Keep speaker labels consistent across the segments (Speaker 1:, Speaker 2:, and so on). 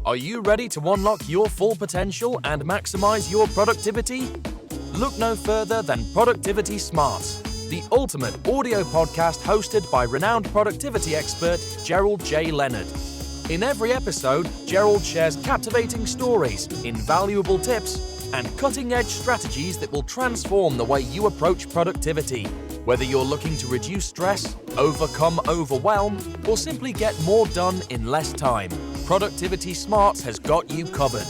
Speaker 1: Are you ready to unlock your full potential and maximize your productivity? Look no further than Productivity Smarts, the ultimate audio podcast hosted by renowned productivity expert Gerald J. Leonard. In every episode, Gerald shares captivating stories, invaluable tips, and cutting-edge strategies that will transform the way you approach productivity. Whether you're looking to reduce stress, overcome overwhelm, or simply get more done in less time, Productivity Smarts has got you covered.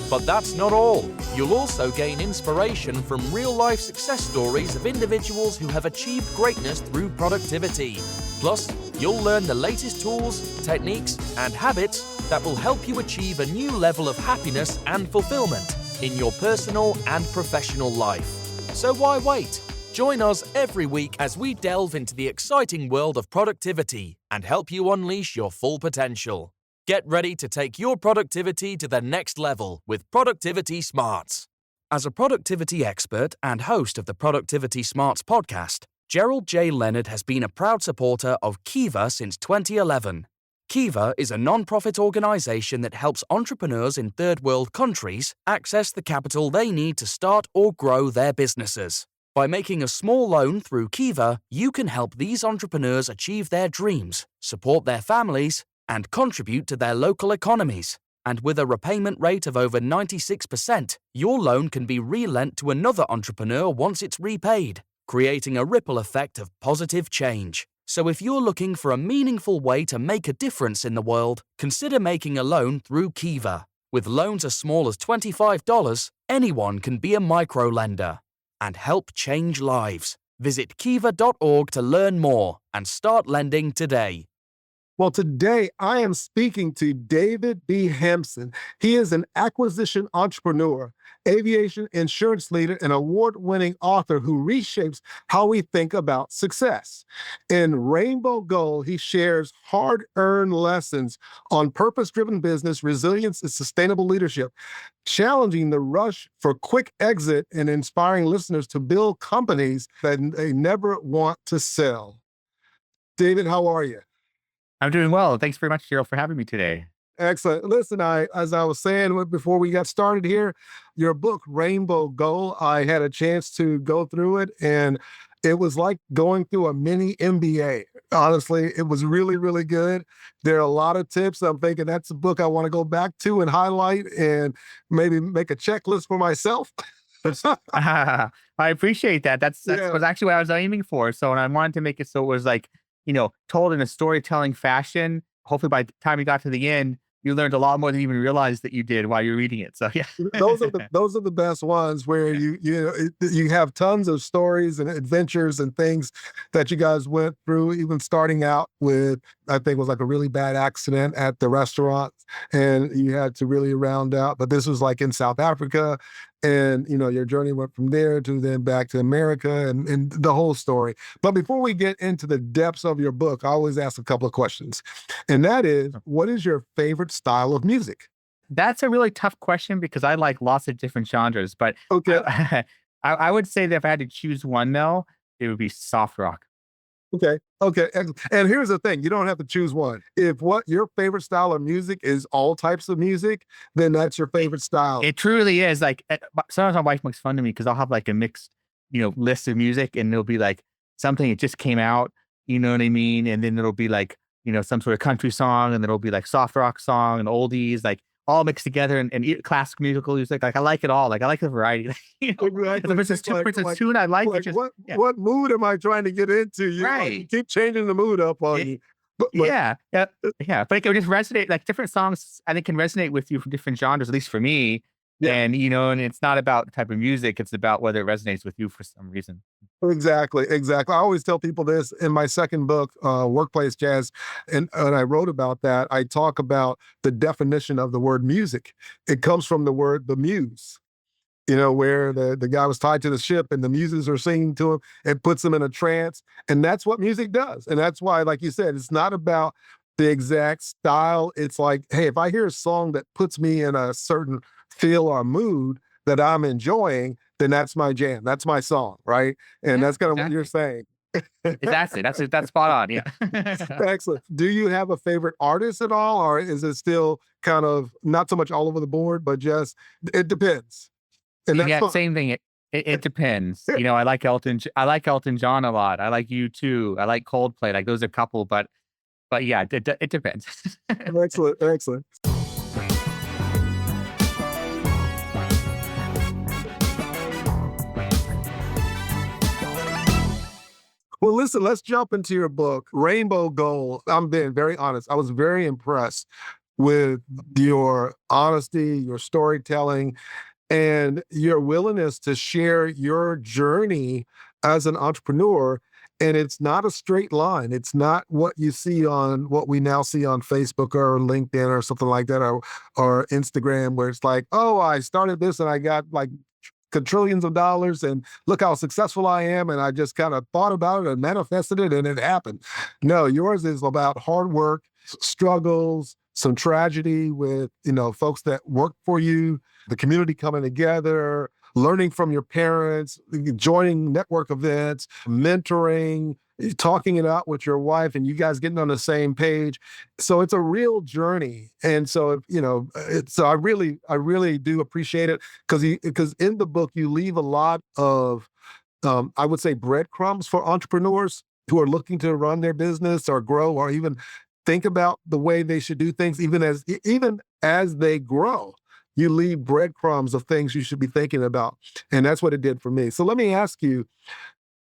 Speaker 1: But that's not all. You'll also gain inspiration from real-life success stories of individuals who have achieved greatness through productivity. Plus, you'll learn the latest tools, techniques, and habits that will help you achieve a new level of happiness and fulfillment in your personal and professional life. So why wait? Join us every week as we delve into the exciting world of productivity and help you unleash your full potential. Get ready to take your productivity to the next level with Productivity Smarts. As a productivity expert and host of the Productivity Smarts podcast, Gerald J. Leonard has been a proud supporter of Kiva since 2011. Kiva is a non-profit organization that helps entrepreneurs in third world countries access the capital they need to start or grow their businesses. By making a small loan through Kiva, you can help these entrepreneurs achieve their dreams, support their families, and contribute to their local economies. And with a repayment rate of over 96%, your loan can be re-lent to another entrepreneur once it's repaid, creating a ripple effect of positive change. So if you're looking for a meaningful way to make a difference in the world, consider making a loan through Kiva. With loans as small as $25, anyone can be a micro-lender and help change lives. Visit kiva.org to learn more and start lending today.
Speaker 2: Well, today I am speaking to David B. Hampson. He is an acquisition entrepreneur, aviation insurance leader, and award-winning author who reshapes how we think about success. In Rainbow Gold, he shares hard-earned lessons on purpose-driven business, resilience, and sustainable leadership, challenging the rush for quick exit and inspiring listeners to build companies that they never want to sell. David, how are you?
Speaker 3: I'm doing well. Thanks very much, Gerald, for having me today.
Speaker 2: Excellent. Listen, as I was saying before we got started here, your book, Rainbow Gold, I had a chance to go through it, and it was like going through a mini MBA. Honestly, it was really, really good. There are a lot of tips. I'm thinking that's a book I want to go back to and highlight and maybe make a checklist for myself.
Speaker 3: I appreciate that. That's was actually what I was aiming for. So, and I wanted to make it so it was like, told in a storytelling fashion. Hopefully by the time you got to the end, you learned a lot more than you even realized that you did while you're reading it. So yeah.
Speaker 2: those are the best ones where you have tons of stories and adventures and things that you guys went through, even starting out with, I think it was like a really bad accident at the restaurant and you had to really round out, but this was like in South Africa. And, your journey went from there to then back to America and the whole story. But before we get into the depths of your book, I always ask a couple of questions. And that is, what is your favorite style of music?
Speaker 3: That's a really tough question because I like lots of different genres. But
Speaker 2: okay.
Speaker 3: I would say that if I had to choose one, though, it would be soft rock.
Speaker 2: Okay. And here's the thing. You don't have to choose one. If what your favorite style of music is all types of music, then that's your favorite style.
Speaker 3: It truly is. Like sometimes my wife makes fun of me because I'll have like a mixed, list of music and it'll be like something that just came out, you know what I mean? And then it'll be like, some sort of country song and then it'll be like soft rock song and oldies, like all mixed together and classic musical music. Like I like it all. Like I like the variety.
Speaker 2: Exactly.
Speaker 3: If it's a tune I like.
Speaker 2: What mood am I trying to get into? You keep changing the mood up on you. But
Speaker 3: yeah. But it can just resonate. Like different songs, I think, can resonate with you from different genres. At least for me. Yeah. And and it's not about the type of music. It's about whether it resonates with you for some reason.
Speaker 2: Exactly. I always tell people this in my second book, Workplace Jazz, and I wrote about that. I talk about the definition of the word music. It comes from the word the muse. Where the guy was tied to the ship and the muses are singing to him. It puts him in a trance, and that's what music does. And that's why, like you said, it's not about the exact style. It's like, hey, if I hear a song that puts me in a certain feel or mood that I'm enjoying, then that's my jam. That's my song, right? And that's kind of what you're saying.
Speaker 3: That's it. That's spot on. Yeah.
Speaker 2: Excellent. Do you have a favorite artist at all, or is it still kind of not so much all over the board, but just it depends? And that's
Speaker 3: Yeah,
Speaker 2: fine.
Speaker 3: same thing. It depends. I like I like Elton John a lot. I like U2. I like Coldplay. Like those are a couple, but yeah, it depends.
Speaker 2: Excellent, excellent. Well, listen, let's jump into your book, Rainbow Gold. I'm being very honest. I was very impressed with your honesty, your storytelling, and your willingness to share your journey as an entrepreneur. And it's not a straight line. It's not what you see on what we now see on Facebook or LinkedIn or something like that, or Instagram, where it's like, oh, I started this and I got like quadrillions of dollars and look how successful I am. And I just kind of thought about it and manifested it and it happened. No, yours is about hard work, struggles, some tragedy with, folks that work for you, the community coming together, learning from your parents, joining network events, mentoring, talking it out with your wife, and you guys getting on the same page. So it's a real journey. And so, I really do appreciate it because in the book, you leave a lot of, I would say, breadcrumbs for entrepreneurs who are looking to run their business or grow or even think about the way they should do things, even as they grow. You leave breadcrumbs of things you should be thinking about. And that's what it did for me. So let me ask you,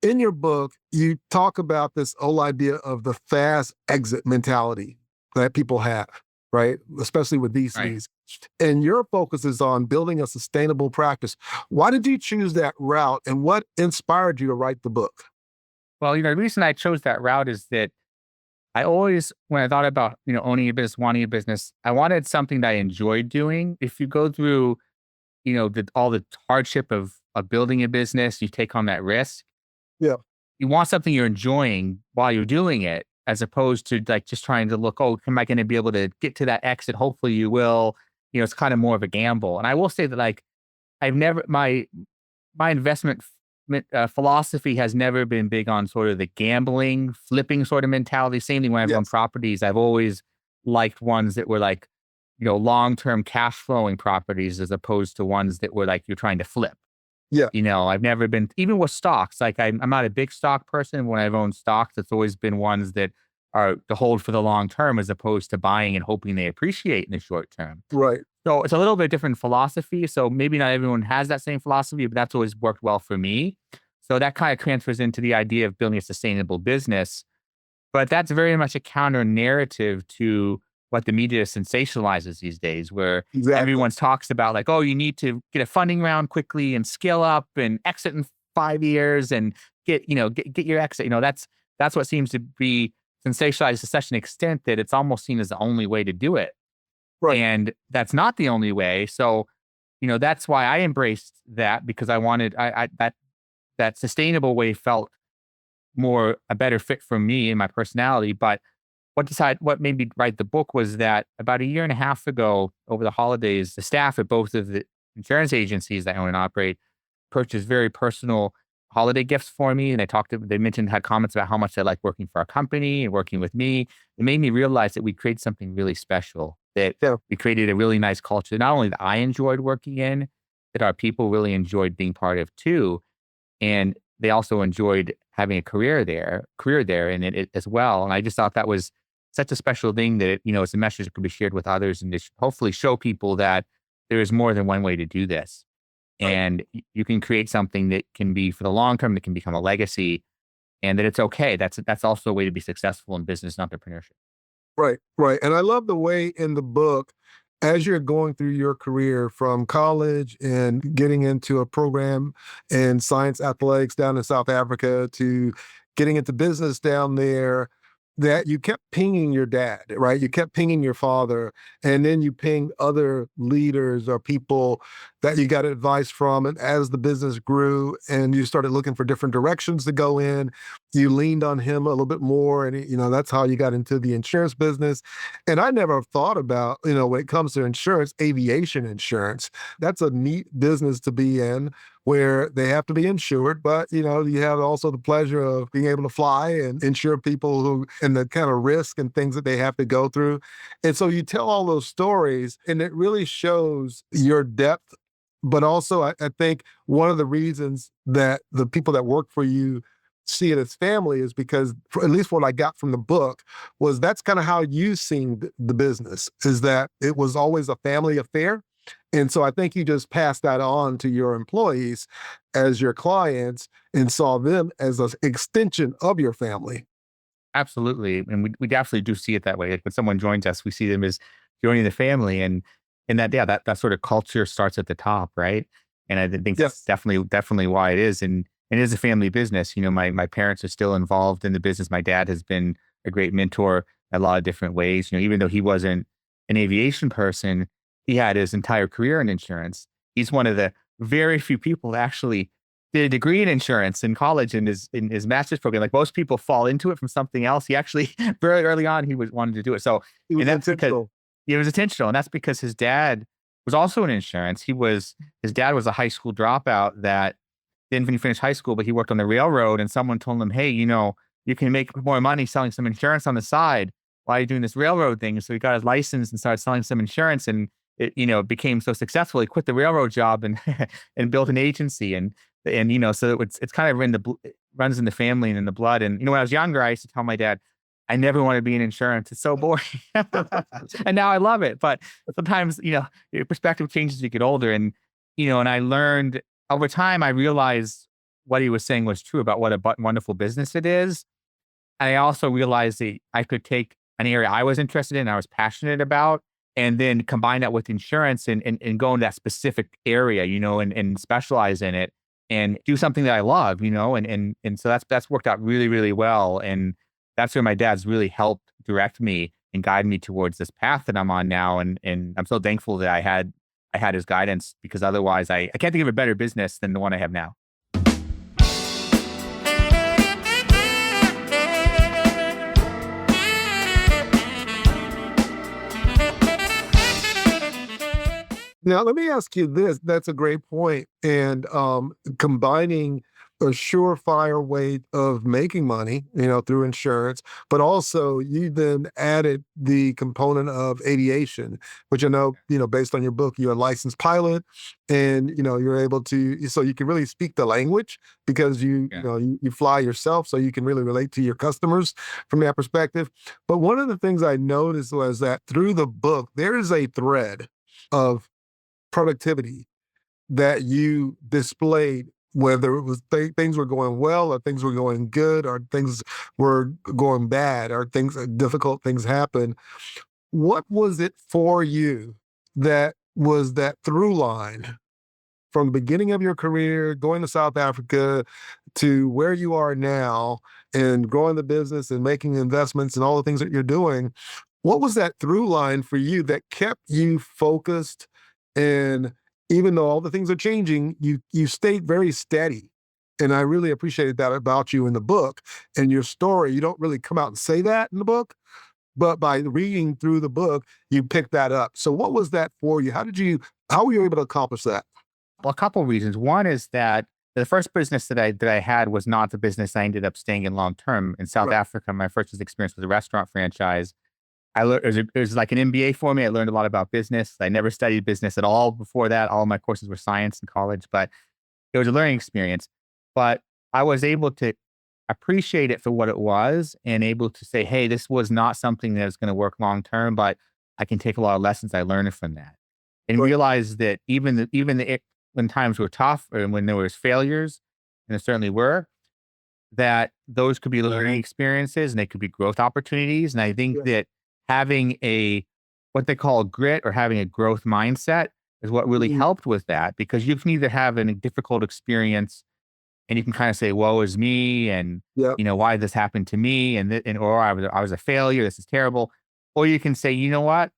Speaker 2: in your book, you talk about this whole idea of the fast exit mentality that people have, right? Especially with VCs. Right. And your focus is on building a sustainable practice. Why did you choose that route and what inspired you to write the book?
Speaker 3: Well, the reason I chose that route is that I always, when I thought about, owning a business, wanting a business, I wanted something that I enjoyed doing. If you go through, all the hardship of building a business, you take on that risk.
Speaker 2: Yeah.
Speaker 3: You want something you're enjoying while you're doing it, as opposed to like just trying to look, oh, am I going to be able to get to that exit? Hopefully you will. It's kind of more of a gamble. And I will say that like, my investment philosophy has never been big on sort of the gambling, flipping sort of mentality. Same thing when I've owned properties. I've always liked ones that were like, long-term cash flowing properties as opposed to ones that were like you're trying to flip.
Speaker 2: Yeah.
Speaker 3: I've never been, even with stocks, like I'm not a big stock person. When I've owned stocks, it's always been ones that are to hold for the long term as opposed to buying and hoping they appreciate in the short term.
Speaker 2: Right.
Speaker 3: So it's a little bit different philosophy. So maybe not everyone has that same philosophy, but that's always worked well for me. So that kind of transfers into the idea of building a sustainable business. But that's very much a counter narrative to what the media sensationalizes these days, where everyone talks about like, oh, you need to get a funding round quickly and scale up and exit in 5 years and get your exit. That's what seems to be sensationalized to such an extent that it's almost seen as the only way to do it. Right. And that's not the only way. So, that's why I embraced that, because I wanted that sustainable way felt more a better fit for me and my personality. But what made me write the book was that about a year and a half ago, over the holidays, the staff at both of the insurance agencies that I own and operate purchased very personal holiday gifts for me. And had comments about how much they like working for our company and working with me. It made me realize that we created something really special, that we created a really nice culture, not only that I enjoyed working in, that our people really enjoyed being part of too. And they also enjoyed having a career there in it as well. And I just thought that was such a special thing that, it's a message that could be shared with others and just hopefully show people that there is more than one way to do this. Right. And you can create something that can be for the long term, that can become a legacy, and that it's okay. That's also a way to be successful in business and entrepreneurship.
Speaker 2: Right, right. And I love the way in the book, as you're going through your career from college and getting into a program in science athletics down in South Africa to getting into business down there, that you kept pinging your dad, right? You kept pinging your father, and then you pinged other leaders or people that you got advice from. And as the business grew and you started looking for different directions to go in, you leaned on him a little bit more. And, that's how you got into the insurance business. And I never thought about, when it comes to insurance, aviation insurance, that's a neat business to be in, where they have to be insured, but you have also the pleasure of being able to fly and insure people who and the kind of risk and things that they have to go through. And so you tell all those stories, and it really shows your depth. But also, I think one of the reasons that the people that work for you see it as family is because, at least what I got from the book, was that's kind of how you seen the business, is that it was always a family affair. And so I think you just passed that on to your employees as your clients and saw them as an extension of your family.
Speaker 3: Absolutely. And we definitely do see it that way. Like when someone joins us, we see them as joining the family, and that, yeah, that sort of culture starts at the top, right? And I think that's
Speaker 2: Yes.
Speaker 3: definitely why it is. And it is a family business. My parents are still involved in the business. My dad has been a great mentor a lot of different ways. Even though he wasn't an aviation person, he had his entire career in insurance. He's one of the very few people that actually did a degree in insurance in college in his master's program. Like most people fall into it from something else. He actually very early on he was wanted to do it. So
Speaker 2: It was
Speaker 3: and that's because
Speaker 2: intentional.
Speaker 3: it was intentional, and that's because his dad was also in insurance. His dad was a high school dropout that didn't finish high school, but he worked on the railroad, and someone told him, "Hey, you can make more money selling some insurance on the side while you're doing this railroad thing." So he got his license and started selling some insurance, and it became so successful. He quit the railroad job and and built an agency, and so it's kind of it runs in the family and in the blood. And when I was younger, I used to tell my dad, I never want to be in insurance. It's so boring. And now I love it. But sometimes, your perspective changes as you get older. And I learned over time, I realized what he was saying was true about what a wonderful business it is. And I also realized that I could take an area I was interested in, I was passionate about, and then combine that with insurance and go into that specific area, and specialize in it and do something that I love, and so that's worked out really, really well. And that's where my dad's really helped direct me and guide me towards this path that I'm on now. And I'm so thankful that I had his guidance, because otherwise I can't think of a better business than the one I have now.
Speaker 2: Now, let me ask you this. That's a great point. And combining a surefire way of making money, through insurance, but also you then added the component of aviation, which I know, based on your book, you're a licensed pilot, and you're able to, so you can really speak the language because
Speaker 3: Yeah.
Speaker 2: you fly yourself, so you can really relate to your customers from that perspective. But one of the things I noticed was that through the book, there is a thread of productivity that you displayed, whether it was things were going well or things were going good or things were going bad or difficult things happen. What was it for you that was that through line from the beginning of your career, going to South Africa to where you are now and growing the business and making investments and all the things that you're doing? What was that through line for you that kept you focused? And even though all the things are changing, you stayed very steady. And I really appreciated that about you in the book and your story. You don't really come out and say that in the book, but by reading through the book, you picked that up. So what was that for you? How were you able to accomplish that?
Speaker 3: Well, a couple of reasons. One is that the first business that I had was not the business I ended up staying in long term in South
Speaker 2: Right.
Speaker 3: Africa. My first experience was a restaurant franchise. I learned it was like an MBA for me. I learned a lot about business. I never studied business at all before that. All my courses were science in college, but it was a learning experience. But I was able to appreciate it for what it was and able to say, hey, this was not something that was going to work long term, but I can take a lot of lessons I learned from that and
Speaker 2: Right.
Speaker 3: realize that when times were tough or when there was failures, and there certainly were, that those could be learning experiences and they could be growth opportunities. And I think
Speaker 2: Yeah.
Speaker 3: that having what they call grit or having a growth mindset is what really
Speaker 2: Mhm.
Speaker 3: helped with that, because you can either have a difficult experience and you can kind of say, woe is me. And,
Speaker 2: Yeah.
Speaker 3: why this happened to me? Or I was a failure. This is terrible. Or you can say, you know what?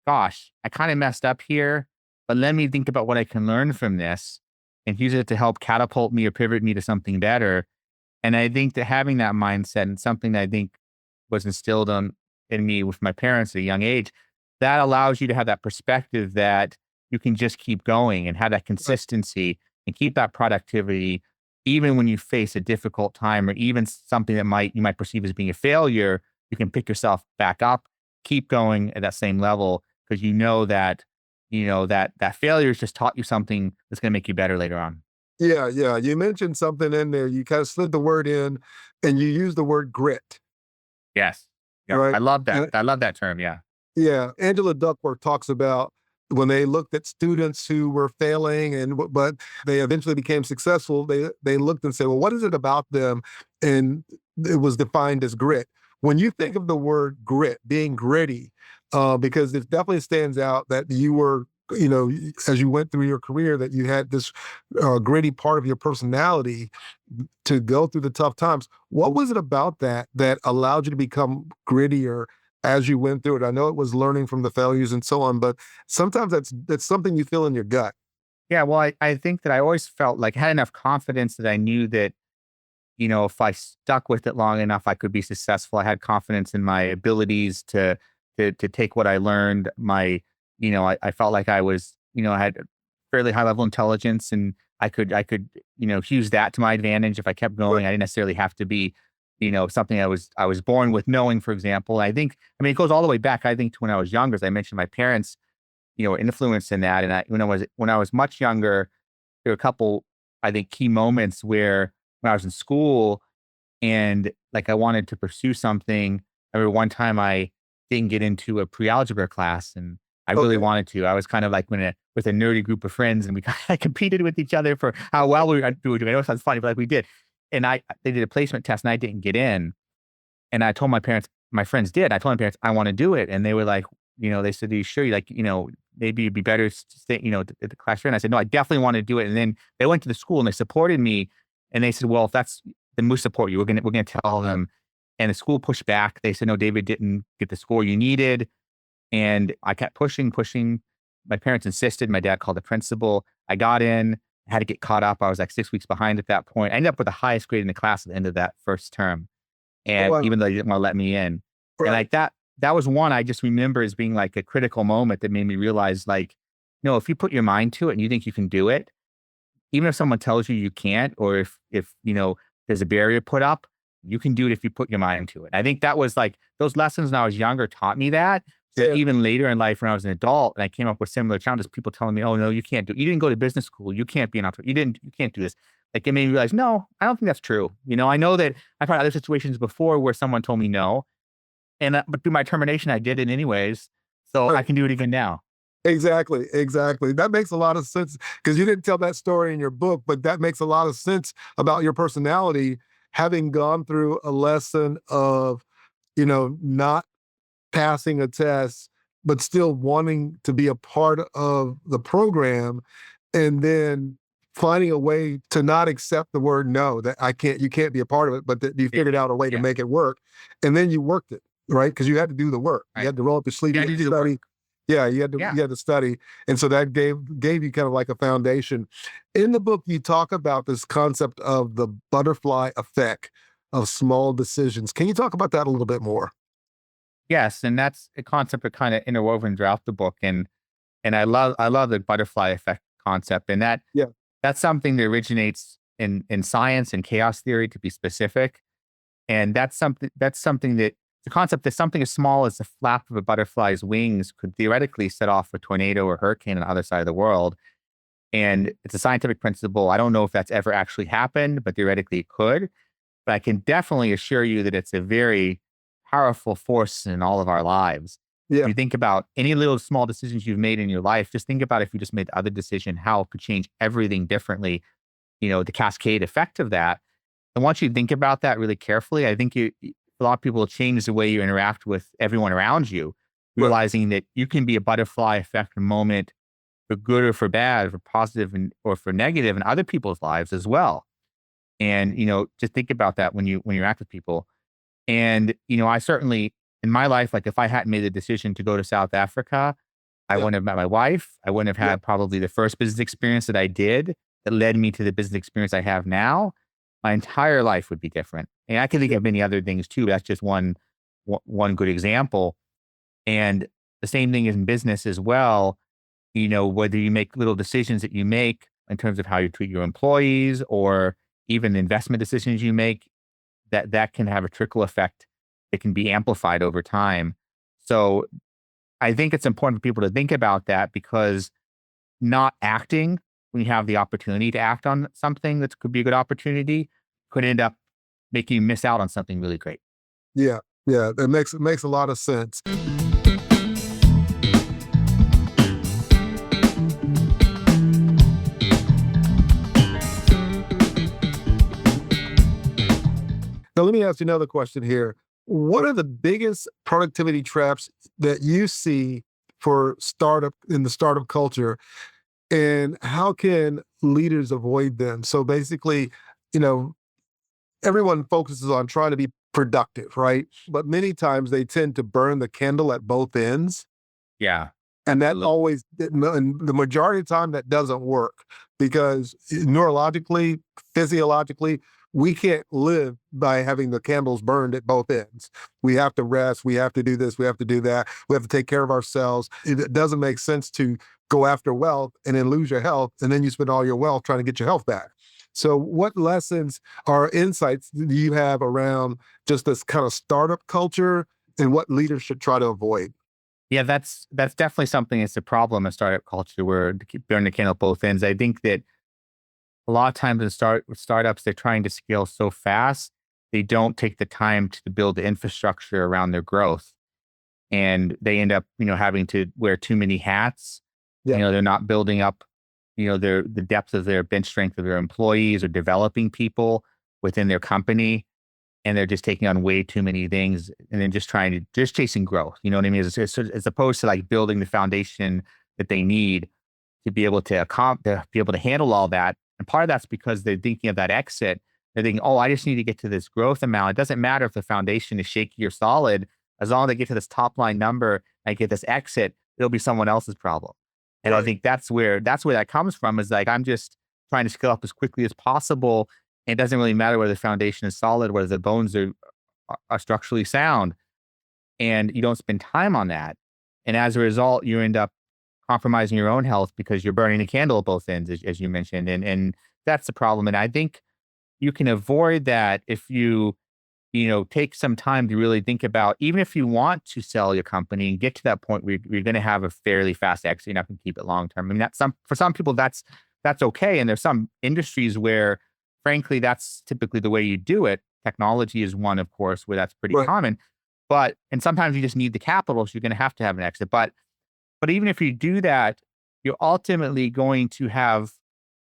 Speaker 3: Gosh, I kind of messed up here, but let me think about what I can learn from this and use it to help catapult me or pivot me to something better. And I think that having that mindset, and something that I think was instilled in me with my parents at a young age, that allows you to have that perspective that you can just keep going and have that
Speaker 2: Right.
Speaker 3: consistency and keep that productivity even when you face a difficult time or even something that you might perceive as being a failure. You can pick yourself back up, keep going at that same level, because that failure has just taught you something that's going to make you better later on.
Speaker 2: Yeah, yeah. You mentioned something in there. You kind of slid the word in and you used the word grit,
Speaker 3: Yes. Yep.
Speaker 2: right?
Speaker 3: I love that.
Speaker 2: And
Speaker 3: I love that term. Yeah.
Speaker 2: yeah, Angela Duckworth talks about when they looked at students who were failing but they eventually became successful, they looked and said, well, what is it about them? And it was defined as grit. When you think of the word grit, being gritty, because it definitely stands out that you were, as you went through your career, that you had this gritty part of your personality to go through the tough times. What was it about that allowed you to become grittier as you went through it? I know it was learning from the failures and so on, but sometimes that's something you feel in your gut.
Speaker 3: Yeah. Well, I think that I always felt like I had enough confidence that I knew that, if I stuck with it long enough, I could be successful. I had confidence in my abilities to take what I learned. I felt like I had fairly high level intelligence, and I could use that to my advantage if I kept
Speaker 2: Right.
Speaker 3: going. I didn't necessarily have to be, something I was born with knowing, for example. It goes all the way back, I think, to when I was younger. As I mentioned, my parents, were influenced in that. And when I was much younger, there were a couple, I think, key moments where when I was in school and like I wanted to pursue something. I remember one time I didn't get into a pre-algebra class, and I really
Speaker 2: Okay.
Speaker 3: wanted to. I was kind of like with a nerdy group of friends, and we kind of competed with each other for how well we were doing. I know it sounds funny, but like we did. And they did a placement test, and I didn't get in. And I told my parents, my friends did. I told my parents I want to do it, and they were like, they said, "Are you sure?" You like, maybe it'd be better to stay, at the class. And I said, "No, I definitely want to do it." And then they went to the school and they supported me, and they said, "Well, if that's then we support you. We're gonna tell them." And the school pushed back. They said, "No, David didn't get the score you needed." And I kept pushing, pushing. My parents insisted. My dad called the principal. I got in. I had to get caught up. I was like 6 weeks behind at that point. I ended up with the highest grade in the class at the end of that first term.
Speaker 2: Oh,
Speaker 3: And
Speaker 2: wow.
Speaker 3: even though they didn't want to let me in. And
Speaker 2: Right.
Speaker 3: like that was one I just remember as being like a critical moment that made me realize, like, if you put your mind to it and you think you can do it, even if someone tells you you can't, or if there's a barrier put up, you can do it if you put your mind to it. I think that was like those lessons when I was younger taught me that. So that
Speaker 2: Yeah.
Speaker 3: even later in life, when I was an adult and I came up with similar challenges, people telling me, "Oh no, you can't do it. You didn't go to business school. You can't be an entrepreneur. You can't do this." Like it made me realize, no, I don't think that's true. I know that I've had other situations before where someone told me no, but through my termination, I did it anyways. So I
Speaker 2: Right.
Speaker 3: can do it again now.
Speaker 2: Exactly, exactly. That makes a lot of sense because you didn't tell that story in your book, but that makes a lot of sense about your personality, having gone through a lesson of, not passing a test, but still wanting to be a part of the program, and then finding a way to not accept the word no, that you can't be a part of it, but that you
Speaker 3: Yeah.
Speaker 2: figured out a way to
Speaker 3: Yeah.
Speaker 2: make it work. And then you worked it, right? Because you had to do the work. You
Speaker 3: Right.
Speaker 2: had to roll up your sleeve,
Speaker 3: Yeah,
Speaker 2: you
Speaker 3: I
Speaker 2: had
Speaker 3: did
Speaker 2: to
Speaker 3: do the work.
Speaker 2: study. Yeah,
Speaker 3: Yeah.
Speaker 2: you had to study. And so that gave you kind of like a foundation. In the book, you talk about this concept of the butterfly effect of small decisions. Can you talk about that a little bit more?
Speaker 3: Yes. And that's a concept that kind of interwoven throughout the book. And I love the butterfly effect concept. And
Speaker 2: Yeah.
Speaker 3: that's something that originates in science and chaos theory, to be specific. And that's something that the concept that something as small as the flap of a butterfly's wings could theoretically set off a tornado or hurricane on the other side of the world. And it's a scientific principle. I don't know if that's ever actually happened, but theoretically it could. But I can definitely assure you that it's a very powerful force in all of our lives. If
Speaker 2: Yeah.
Speaker 3: you think about any little small decisions you've made in your life, just think about if you just made the other decision, how it could change everything differently, the cascade effect of that. And once you think about that really carefully, I think a lot of people change the way you interact with everyone around you,
Speaker 2: Right.
Speaker 3: realizing that you can be a butterfly effect moment for good or for bad, for positive or for negative in other people's lives as well. And, just think about that when you act with people. And, I certainly in my life, like if I hadn't made the decision to go to South Africa, I
Speaker 2: Yeah.
Speaker 3: wouldn't have met my wife. I wouldn't have
Speaker 2: Yeah.
Speaker 3: had probably the first business experience that I did that led me to the business experience I have now. My entire life would be different. And I can think
Speaker 2: Yeah.
Speaker 3: of many other things too. That's just one good example. And the same thing is in business as well. Whether you make little decisions that you make in terms of how you treat your employees or even the investment decisions you make, that can have a trickle effect. It can be amplified over time. So I think it's important for people to think about that, because not acting when you have the opportunity to act on something that could be a good opportunity could end up making you miss out on something really great.
Speaker 2: Yeah, yeah, that makes a lot of sense. Now, let me ask you another question here. What are the biggest productivity traps that you see for startup in the startup culture, and how can leaders avoid them? So basically, you know, everyone focuses on trying to be productive, right? But many times they tend to burn the candle at both ends.
Speaker 3: Yeah.
Speaker 2: And that always, and the majority of the time, that doesn't work because neurologically, physiologically, we can't live by having the candles burned at both ends. We have to rest. We have to do this. We have to do that. We have to take care of ourselves. It doesn't make sense to go after wealth and then lose your health, and then you spend all your wealth trying to get your health back. So what lessons or insights do you have around just this kind of startup culture and what leaders should try to avoid?
Speaker 3: Yeah, that's definitely something that's a problem in startup culture, where to keep burning the candle at both ends. I think that a lot of times in startups, they're trying to scale so fast, they don't take the time to build the infrastructure around their growth. And they end up, having to wear too many hats.
Speaker 2: Yeah.
Speaker 3: They're not building up, the depth of their bench strength of their employees, or developing people within their company. And they're just taking on way too many things, and then just chasing growth. You know what I mean? As opposed to like building the foundation that they need to be able to be able to handle all that. And part of that's because they're thinking of that exit. They're thinking, oh, I just need to get to this growth amount. It doesn't matter if the foundation is shaky or solid. As long as they get to this top line number and get this exit, it'll be someone else's problem. And I think that's where that comes from, is like, I'm just trying to scale up as quickly as possible. And it doesn't really matter whether the foundation is solid, whether the bones are structurally sound, and you don't spend time on that. And as a result, you end up compromising your own health because you're burning the candle at both ends, as you mentioned. And that's the problem. And I think you can avoid that if you take some time to really think about, even if you want to sell your company and get to that point where you're going to have a fairly fast exit, you're not going to keep it long term. I mean, for some people, that's okay. And there's some industries where, frankly, that's typically the way you do it. Technology is one, of course, where that's pretty common. And sometimes you just need the capital, so you're going to have an exit. But even if you do that, you're ultimately going to have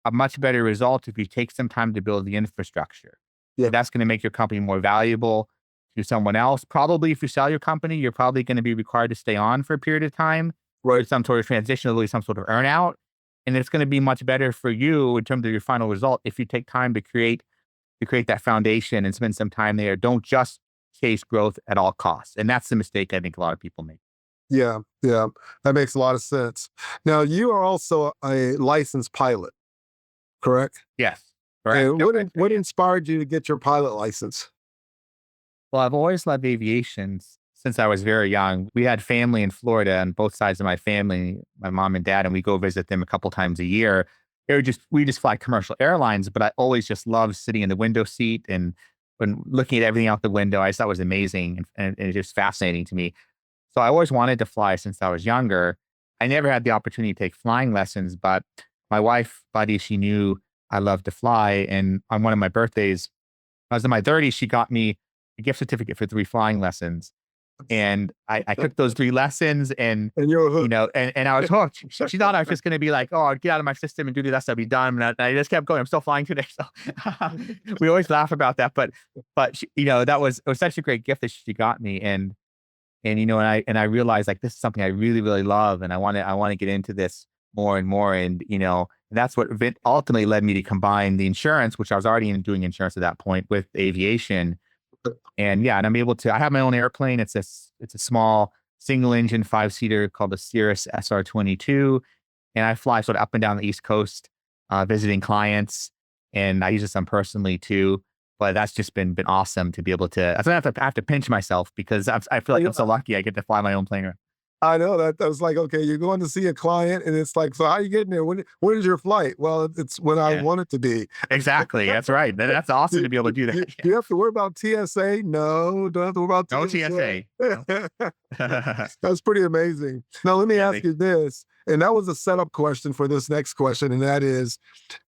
Speaker 3: a much better result if you take some time to build the infrastructure.
Speaker 2: Yeah.
Speaker 3: That's going to make your company more valuable to someone else. Probably if you sell your company, you're probably going to be required to stay on for a period of time.
Speaker 2: Right.
Speaker 3: Some sort of transition, or some sort of earn out. And it's going to be much better for you in terms of your final result if you take time to create that foundation and spend some time there. Don't just chase growth at all costs. And that's the mistake I think a lot of people make.
Speaker 2: Yeah, yeah, that makes a lot of sense. Now, you are also a licensed pilot, correct?
Speaker 3: Yes. Correct.
Speaker 2: And what inspired you to get your pilot license?
Speaker 3: Well, I've always loved aviation since I was very young. We had family in Florida on both sides of my family, my mom and dad, and we go visit them a couple times a year. We just fly commercial airlines, but I always just loved sitting in the window seat and when looking at everything out the window. I just thought it was amazing and it's just fascinating to me. So I always wanted to fly since I was younger. I never had the opportunity to take flying lessons, but my wife, Buddy, she knew I loved to fly. And on one of my birthdays, I was in my 30s, she got me a gift certificate for 3 flying lessons. And I took those 3 lessons and
Speaker 2: you're hooked.
Speaker 3: And I was hooked. She thought I was just going to be like, oh, I'll get out of my system and do the rest. I'll be done. And I just kept going. I'm still flying today. So we always laugh about that. But she, it was such a great gift that she got me. And I realized like, this is something I really, really love. And I want to get into this more and more. And, that's what ultimately led me to combine the insurance, which I was already doing insurance at that point, with aviation. And yeah, and I have my own airplane. It's a small single engine 5-seater called the Cirrus SR-22. And I fly sort of up and down the East Coast, visiting clients. And I use it some personally too. But that's just been awesome to be able to. I have to pinch myself because I feel like I'm so lucky I get to fly my own plane.
Speaker 2: I know that was like, okay, you're going to see a client and it's like, so how you getting there? When is your flight? Well, it's when I
Speaker 3: Yeah,
Speaker 2: want it to be.
Speaker 3: exactly. That's right. That's awesome to be able to do
Speaker 2: Do
Speaker 3: that.
Speaker 2: you have to worry about TSA? No, don't have to worry about
Speaker 3: No
Speaker 2: TSA.
Speaker 3: TSA. No.
Speaker 2: That's pretty amazing. Now, let me
Speaker 3: Yeah,
Speaker 2: ask you this, and that was a setup question for this next question, and that is,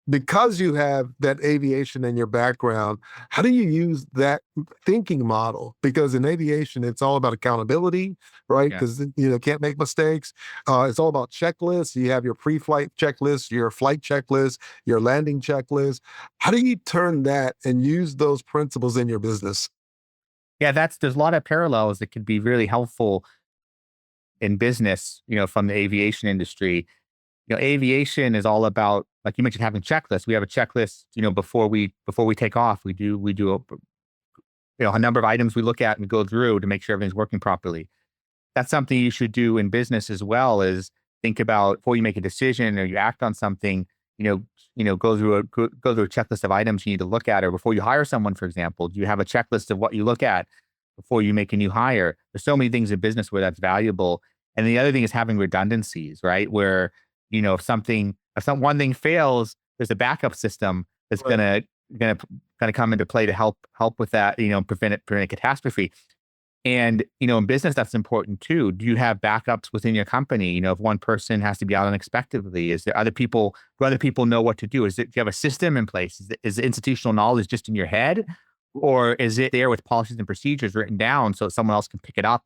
Speaker 2: because you have that aviation in your background, how do you use that thinking model? Because in aviation, it's all about accountability, right?
Speaker 3: yeah.
Speaker 2: Because can't make mistakes. It's all about checklists. You have your pre-flight checklist, your flight checklist, your landing checklist. How do you turn that and use those principles in your business?
Speaker 3: Yeah, there's a lot of parallels that could be really helpful in business, from the aviation industry. Aviation is all about, like you mentioned, having checklists. We have a checklist, before we take off. We do a number of items we look at and go through to make sure everything's working properly. That's something you should do in business as well, is think about before you make a decision or you act on something, go through a checklist of items you need to look at. Or before you hire someone, for example, do you have a checklist of what you look at before you make a new hire? There's so many things in business where that's valuable. And the other thing is having redundancies, right? Where, if one thing fails, there's a backup system that's
Speaker 2: Right.
Speaker 3: gonna come into play to help with that, prevent catastrophe. And, in business, that's important too. Do you have backups within your company? If one person has to be out unexpectedly, do other people know what to do? Do you have a system in place? Is the institutional knowledge just in your head? Or is it there with policies and procedures written down so someone else can pick it up,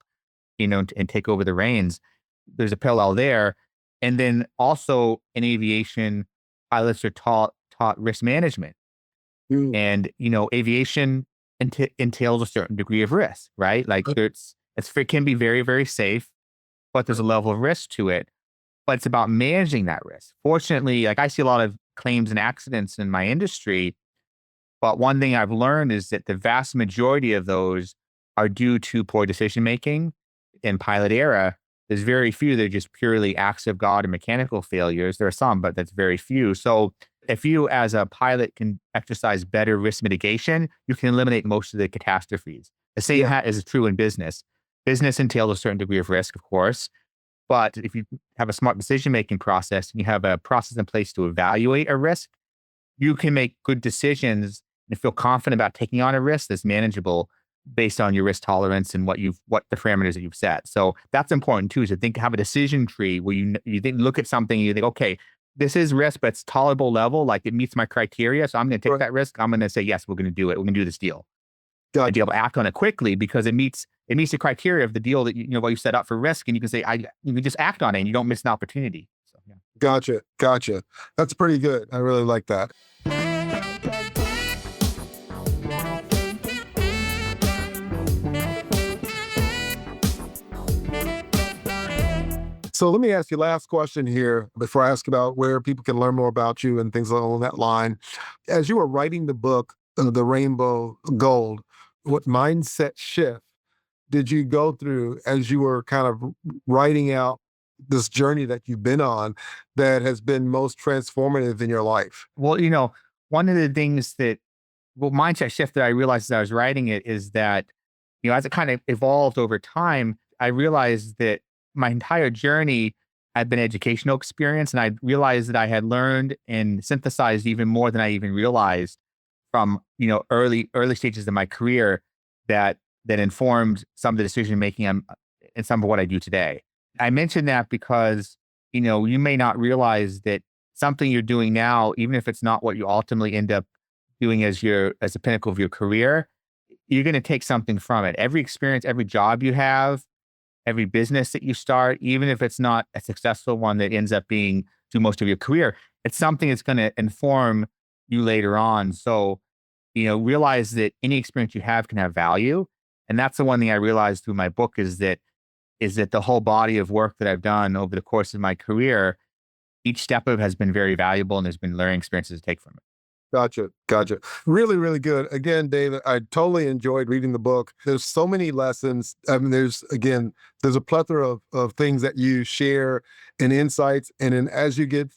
Speaker 3: and take over the reins? There's a parallel there. And then also in aviation, pilots are taught risk management.
Speaker 2: Mm.
Speaker 3: And, aviation entails a certain degree of risk, right? Like it can be very, very safe, but there's a level of risk to it. But it's about managing that risk. Fortunately, like I see a lot of claims and accidents in my industry, but one thing I've learned is that the vast majority of those are due to poor decision making in pilot era. There's very few that are just purely acts of God or mechanical failures. There are some, but that's very few. So if you as a pilot can exercise better risk mitigation, you can eliminate most of the catastrophes. The same
Speaker 2: Yeah.
Speaker 3: is true in business. Business entails a certain degree of risk, of course. But if you have a smart decision-making process and you have a process in place to evaluate a risk, you can make good decisions and feel confident about taking on a risk that's manageable based on your risk tolerance and what the parameters that you've set. So that's important too, is to have a decision tree where look at something and you think, okay, this is risk, but it's tolerable level, like it meets my criteria. So I'm going to take
Speaker 2: Right.
Speaker 3: that risk. I'm going to say, yes, we're going to do it. We're going to do this deal and be
Speaker 2: Gotcha.
Speaker 3: able to act on it quickly because it meets the criteria of the deal that what you set up for risk. And you can say, you can just act on it and you don't miss an opportunity. So, yeah.
Speaker 2: Gotcha. Gotcha. That's pretty good. I really like that. So let me ask you last question here before I ask about where people can learn more about you and things along that line. As you were writing the book, The Rainbow Gold, what mindset shift did you go through as you were kind of writing out this journey that you've been on that has been most transformative in your life?
Speaker 3: Well, one of the things mindset shift that I realized as I was writing it is that, as it kind of evolved over time, I realized that my entire journey had been educational experience. And I realized that I had learned and synthesized even more than I even realized from, early stages of my career that informed some of the decision making and some of what I do today. I mentioned that because, you may not realize that something you're doing now, even if it's not what you ultimately end up doing as a pinnacle of your career, you're going to take something from it. Every experience, every job you have, every business that you start, even if it's not a successful one that ends up being through most of your career, it's something that's going to inform you later on. So, realize that any experience you have can have value. And that's the one thing I realized through my book is that the whole body of work that I've done over the course of my career, each step of it has been very valuable and there's been learning experiences to take from it.
Speaker 2: Gotcha. Gotcha. Really, really good. Again, David, I totally enjoyed reading the book. There's so many lessons. I mean, there's a plethora of things that you share and insights. And then as you get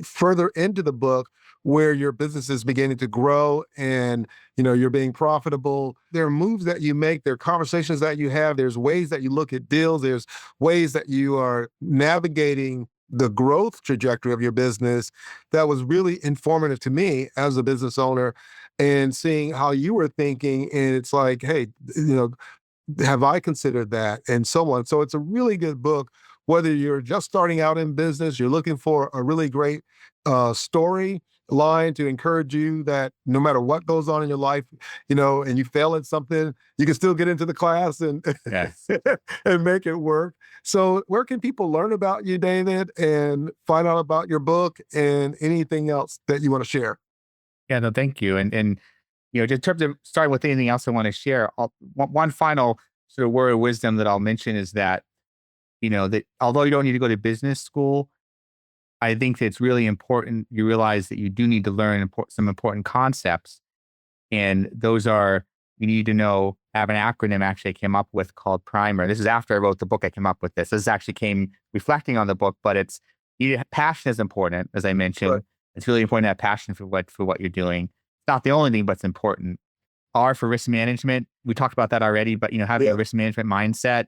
Speaker 2: further into the book, where your business is beginning to grow and, you're being profitable. There are moves that you make, there are conversations that you have, there's ways that you look at deals, there's ways that you are navigating the growth trajectory of your business that was really informative to me as a business owner, and seeing how you were thinking. And it's like, hey, have I considered that? And so on. So it's a really good book, whether you're just starting out in business, you're looking for a really great story line to encourage you that no matter what goes on in your life, and you fail at something, you can still get into the class and,
Speaker 3: Yes.
Speaker 2: and make it work. So where can people learn about you, David, and find out about your book and anything else that you want to share?
Speaker 3: Yeah, no, thank you. And just in terms of starting with anything else I want to share, one final sort of word of wisdom that I'll mention is that, that although you don't need to go to business school, I think that it's really important you realize that you do need to learn some important concepts. And those are, you need to know, have an acronym actually I came up with called PRIMER. This is after I wrote the book, I came up with this. This actually came reflecting on the book, but passion is important, as I mentioned. Right. It's really important to have passion for what you're doing. It's not the only thing, but it's important. R for risk management. We talked about that already, but having a risk management mindset.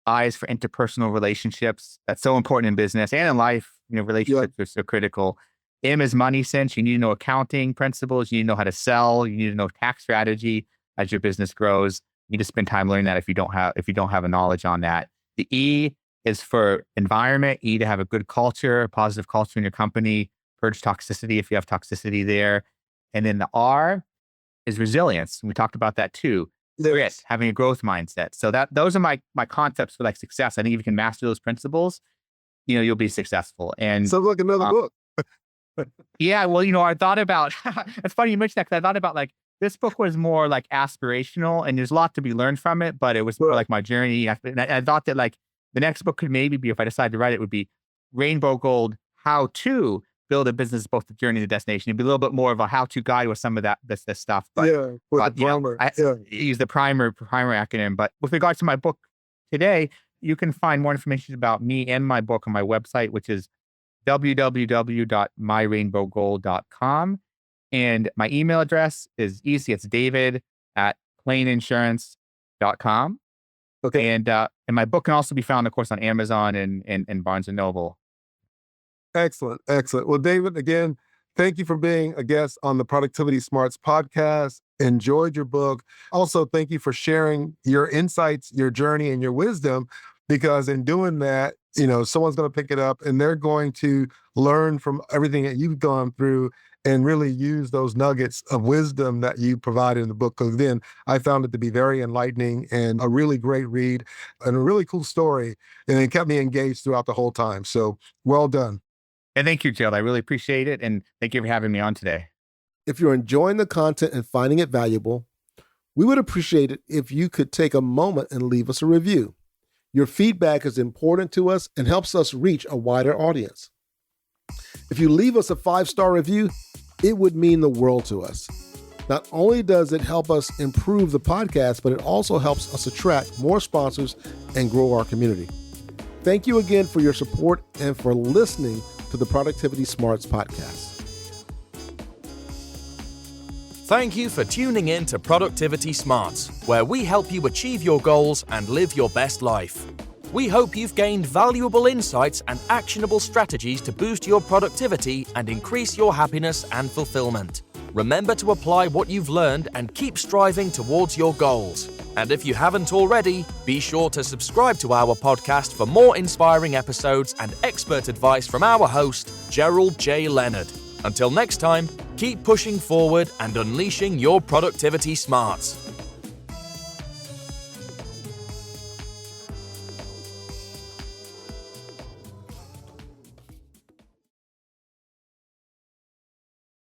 Speaker 3: I is for interpersonal relationships. That's so important in business and in life. Relationships are so critical. M is money sense. You need to know accounting principles. You need to know how to sell. You need to know tax strategy as your business grows. You need to spend time learning that if you don't have a knowledge on that. The E is for environment. E to have a good culture, a positive culture in your company. Purge toxicity if you have toxicity there. And then the R is resilience. We talked about that too. Grit, having a growth mindset. So those are my concepts for success. I think if you can master those principles, you'll be successful. And
Speaker 2: sounds like another book.
Speaker 3: Yeah, well, I thought about, it's funny you mentioned that, because I thought about this book was more aspirational, and there's a lot to be learned from it, but it was more my journey. And I thought that the next book could maybe be, if I decided to write it, would be Rainbow Gold, How to Build a Business, Both the Journey and the Destination. It'd be a little bit more of a how-to guide with some of this stuff. But,
Speaker 2: with the primer.
Speaker 3: I use the primer acronym. But with regards to my book today, you can find more information about me and my book on my website, which is www.myrainbowgold.com. And my email address is easy. It's david@plaineinsurance.com.
Speaker 2: Okay.
Speaker 3: And my book can also be found, of course, on Amazon and Barnes & Noble.
Speaker 2: Excellent. Well, David, again, thank you for being a guest on the Productivity Smarts podcast. Enjoyed your book. Also, thank you for sharing your insights, your journey, and your wisdom, because in doing that, someone's going to pick it up and they're going to learn from everything that you've gone through and really use those nuggets of wisdom that you provided in the book. Because then I found it to be very enlightening and a really great read and a really cool story. And it kept me engaged throughout the whole time. So well done.
Speaker 3: And thank you, Gerald. I really appreciate it. And thank you for having me on today.
Speaker 4: If you're enjoying the content and finding it valuable, we would appreciate it if you could take a moment and leave us a review. Your feedback is important to us and helps us reach a wider audience. If you leave us a 5-star review, it would mean the world to us. Not only does it help us improve the podcast, but it also helps us attract more sponsors and grow our community. Thank you again for your support and for listening to the Productivity Smarts podcast.
Speaker 1: Thank you for tuning in to Productivity Smarts, where we help you achieve your goals and live your best life. We hope you've gained valuable insights and actionable strategies to boost your productivity and increase your happiness and fulfillment. Remember to apply what you've learned and keep striving towards your goals. And if you haven't already, be sure to subscribe to our podcast for more inspiring episodes and expert advice from our host, Gerald J. Leonard. Until next time, keep pushing forward and unleashing your productivity smarts.